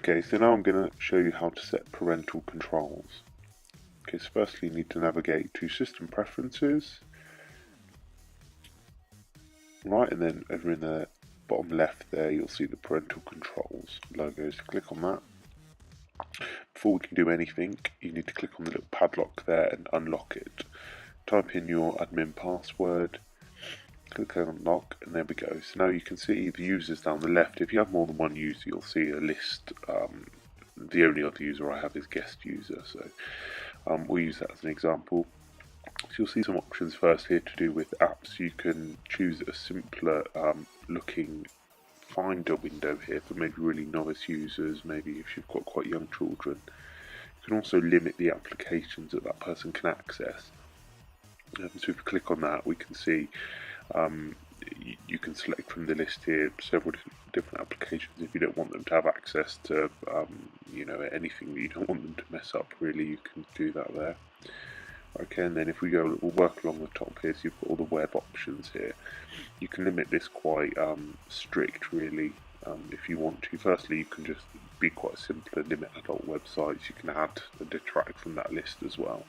Okay, so now I'm going to show you how to set parental controls. Okay, so firstly you need to navigate to System Preferences, right, and then over in the bottom left there you'll see the Parental Controls logo, so click on that. Before we can do anything, you need to click on the little padlock there and unlock it. Type in your admin password, click on unlock, and there we go. So now you can see the users down the left. If you have more than one user, you'll see a list. The only other user I have is guest user, so we'll use that as an example. So you'll see some options first here to do with apps. You can choose a simpler looking Finder window here for maybe really novice users, maybe if you've got quite young children. You can also limit the applications that person can access. So if we click on that, we can see you can select from the list here several different applications. If you don't want them to have access to anything that you don't want them to mess up, really, you can do that there. Okay, and then if we'll work along the top here, so you've got all the web options here. You can limit this quite strict, really, if you want to. Firstly, you can just be quite simple and limit adult websites. You can add and detract from that list as well,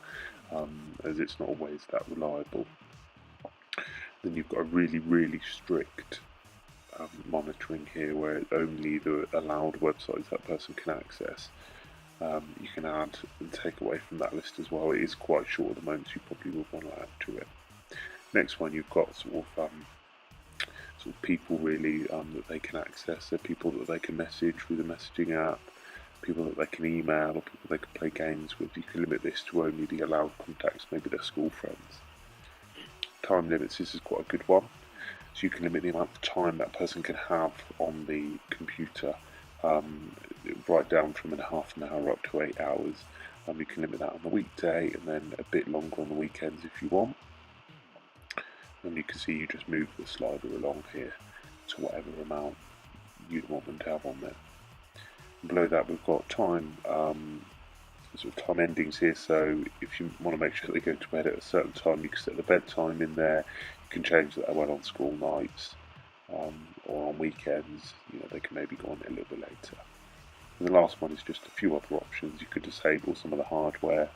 as it's not always that reliable. Then you've got a really strict monitoring here, where only the allowed websites that person can access. You can add and take away from that list as well. It is quite short at the moment, so you probably would want to add to it. Next one, you've got sort of people really that they can access. So people that they can message through the messaging app, people that they can email, or people they can play games with. You can limit this to only the allowed contacts, maybe their school friends. Time limits, this is quite a good one. So you can limit the amount of time that person can have on the computer, right down from half an hour up to 8 hours. You can limit that on the weekday and then a bit longer on the weekends if you want. And you can see you just move the slider along here to whatever amount you'd want them to have on there. And below that we've got time, sort of time endings here. So if you want to make sure they go to bed at a certain time, you can set the bedtime in there. You can change that well on school nights, or on weekends. They can maybe go on it a little bit later. And the last one is just a few other options. You could disable some of the hardware,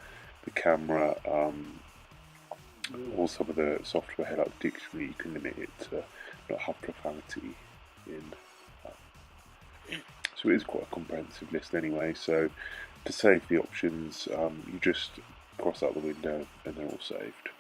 the camera, or some of the software here, like the dictionary. You can limit it to not have profanity in. So it is quite a comprehensive list anyway. So to save the options, you just cross out the window and they're all saved.